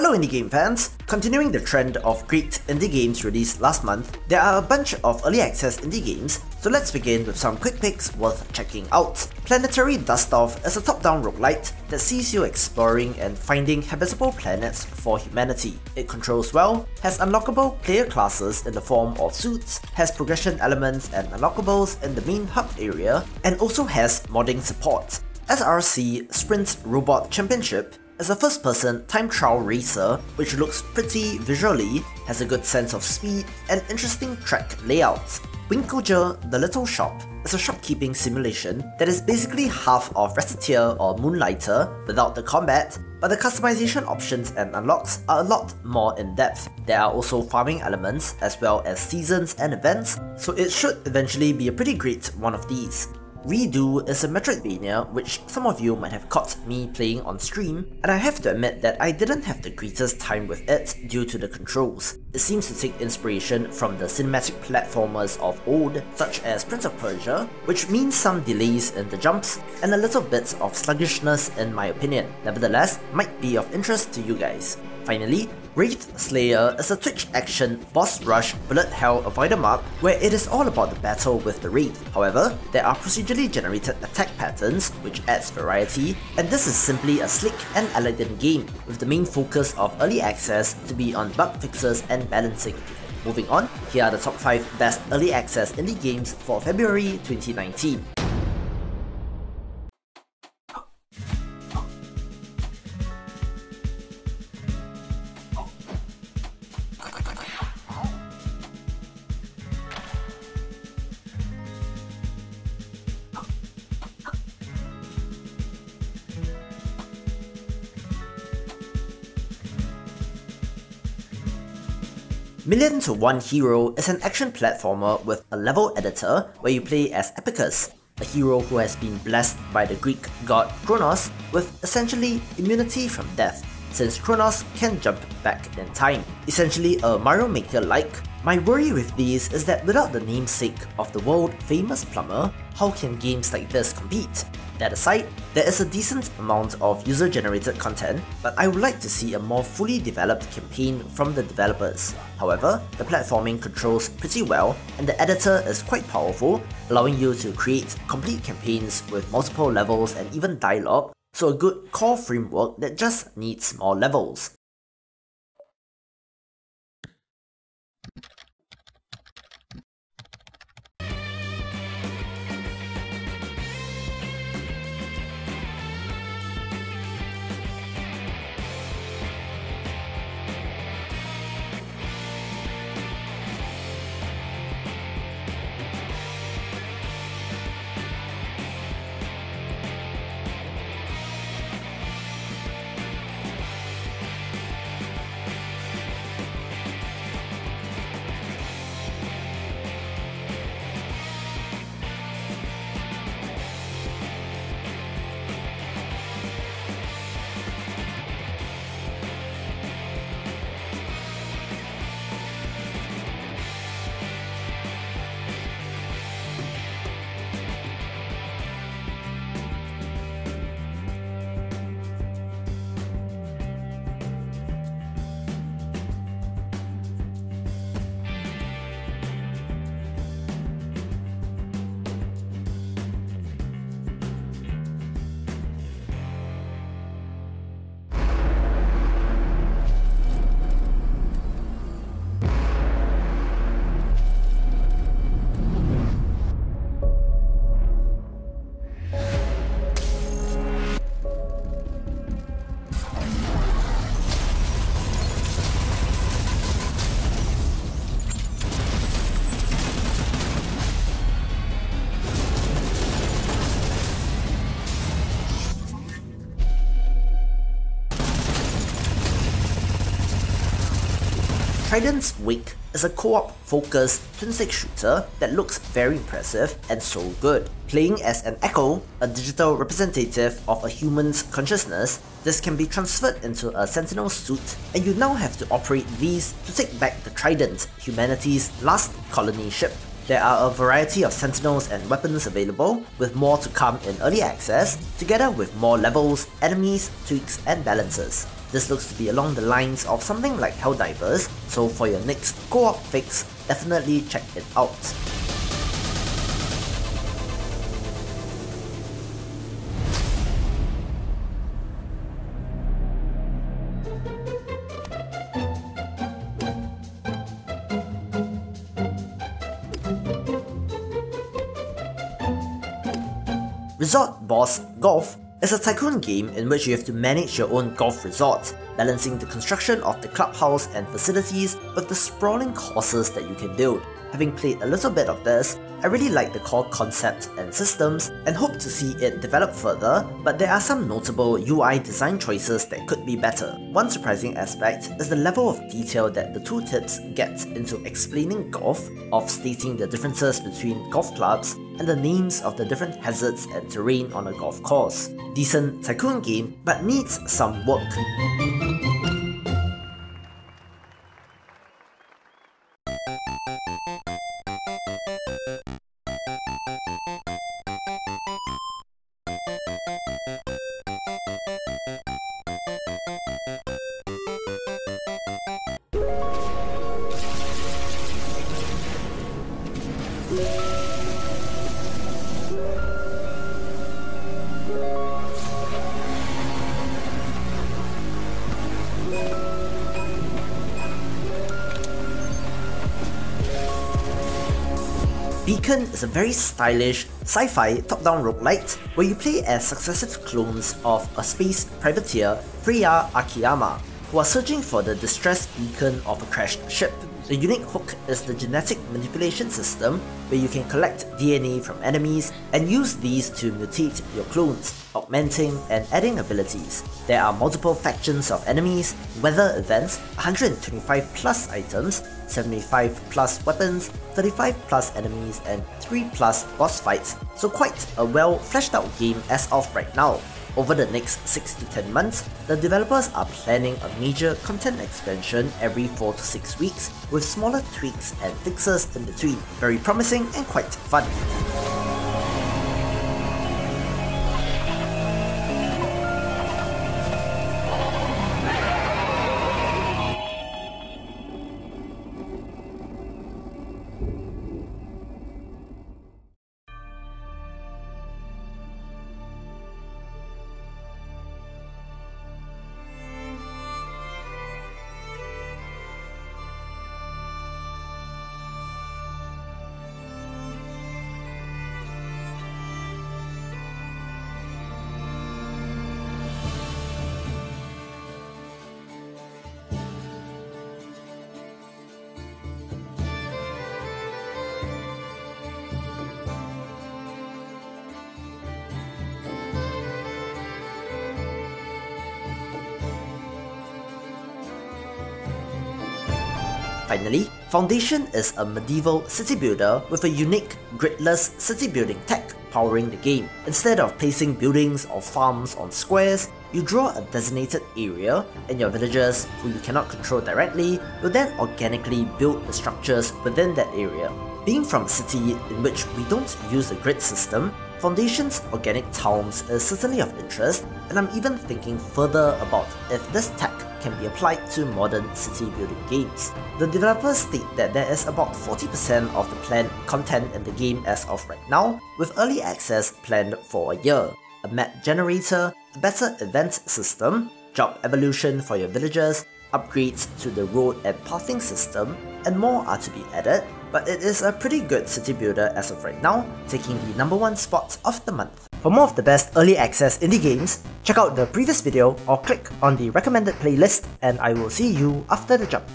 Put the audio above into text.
Hello indie game fans! Continuing the trend of great indie games released last month, there are a bunch of early access indie games, so let's begin with some quick picks worth checking out. Planetary Dustoff is a top-down roguelite that sees you exploring and finding habitable planets for humanity. It controls well, has unlockable player classes in the form of suits, has progression elements and unlockables in the main hub area, and also has modding support. SRC Sprint Robot Championship is a first-person time trial racer which looks pretty visually, has a good sense of speed, and interesting track layouts. Winkeltje, the Little Shop, is a shopkeeping simulation that is basically half of Reciteer or Moonlighter without the combat, but the customization options and unlocks are a lot more in-depth. There are also farming elements as well as seasons and events, so it should eventually be a pretty great one of these. Redo is a Metroidvania which some of you might have caught me playing on stream, and I have to admit that I didn't have the greatest time with it due to the controls. It seems to take inspiration from the cinematic platformers of old, such as Prince of Persia, which means some delays in the jumps and a little bit of sluggishness in my opinion. Nevertheless, might be of interest to you guys. Finally, Wraithslayer is a Twitch action boss rush bullet hell avoider map where it is all about the battle with the Wraith. However, there are procedurally generated attack patterns which adds variety, and this is simply a slick and elegant game with the main focus of early access to be on bug fixes and balancing. Moving on, here are the top 5 best early access indie games for February 2019. Million to One Hero is an action platformer with a level editor where you play as Epicus, a hero who has been blessed by the Greek god Kronos with essentially immunity from death, since Kronos can jump back in time. Essentially a Mario Maker-like. My worry with these is that without the namesake of the world-famous plumber, how can games like this compete? That aside, there is a decent amount of user-generated content, but I would like to see a more fully developed campaign from the developers. However, the platforming controls pretty well, and the editor is quite powerful, allowing you to create complete campaigns with multiple levels and even dialogue, so a good core framework that just needs more levels. Trident's Wake is a co-op focused twin-stick shooter that looks very impressive and so good. Playing as an Echo, a digital representative of a human's consciousness, this can be transferred into a Sentinel suit, and you now have to operate these to take back the Trident, humanity's last colony ship. There are a variety of Sentinels and weapons available, with more to come in early access, together with more levels, enemies, tweaks and balances. This looks to be along the lines of something like Helldivers, so for your next co-op fix, definitely check it out. Resort Boss Golf is a tycoon game in which you have to manage your own golf resort, balancing the construction of the clubhouse and facilities with the sprawling courses that you can build. Having played a little bit of this, I really like the core concept and systems and hope to see it develop further, but there are some notable UI design choices that could be better. One surprising aspect is the level of detail that the tooltips get into explaining golf, of stating the differences between golf clubs, and the names of the different hazards and terrain on a golf course. Decent tycoon game, but needs some work. Beacon is a very stylish, sci-fi top-down roguelite where you play as successive clones of a space privateer, Freya Akiyama, who are searching for the distressed beacon of a crashed ship. The unique hook is the genetic manipulation system, where you can collect DNA from enemies and use these to mutate your clones, augmenting and adding abilities. There are multiple factions of enemies, weather events, 125 plus items, 75 plus weapons, 35 plus enemies, and 3 plus boss fights, so quite a well fleshed out game as of right now. Over the next 6 to 10 months, the developers are planning a major content expansion every 4 to 6 weeks, with smaller tweaks and fixes in between. Very promising and quite fun. Finally, Foundation is a medieval city builder with a unique griddless city building tech powering the game. Instead of placing buildings or farms on squares, you draw a designated area, and your villagers, who you cannot control directly, will then organically build the structures within that area. Being from a city in which we don't use a grid system, Foundation's organic towns is certainly of interest, and I'm even thinking further about if this tech can be applied to modern city building games. The developers state that there is about 40% of the planned content in the game as of right now, with early access planned for a year. A map generator, a better event system, job evolution for your villagers, upgrades to the road and pathing system, and more are to be added, but it is a pretty good city builder as of right now, taking the #1 spot of the month. For more of the best early access indie games, check out the previous video or click on the recommended playlist, and I will see you after the jump.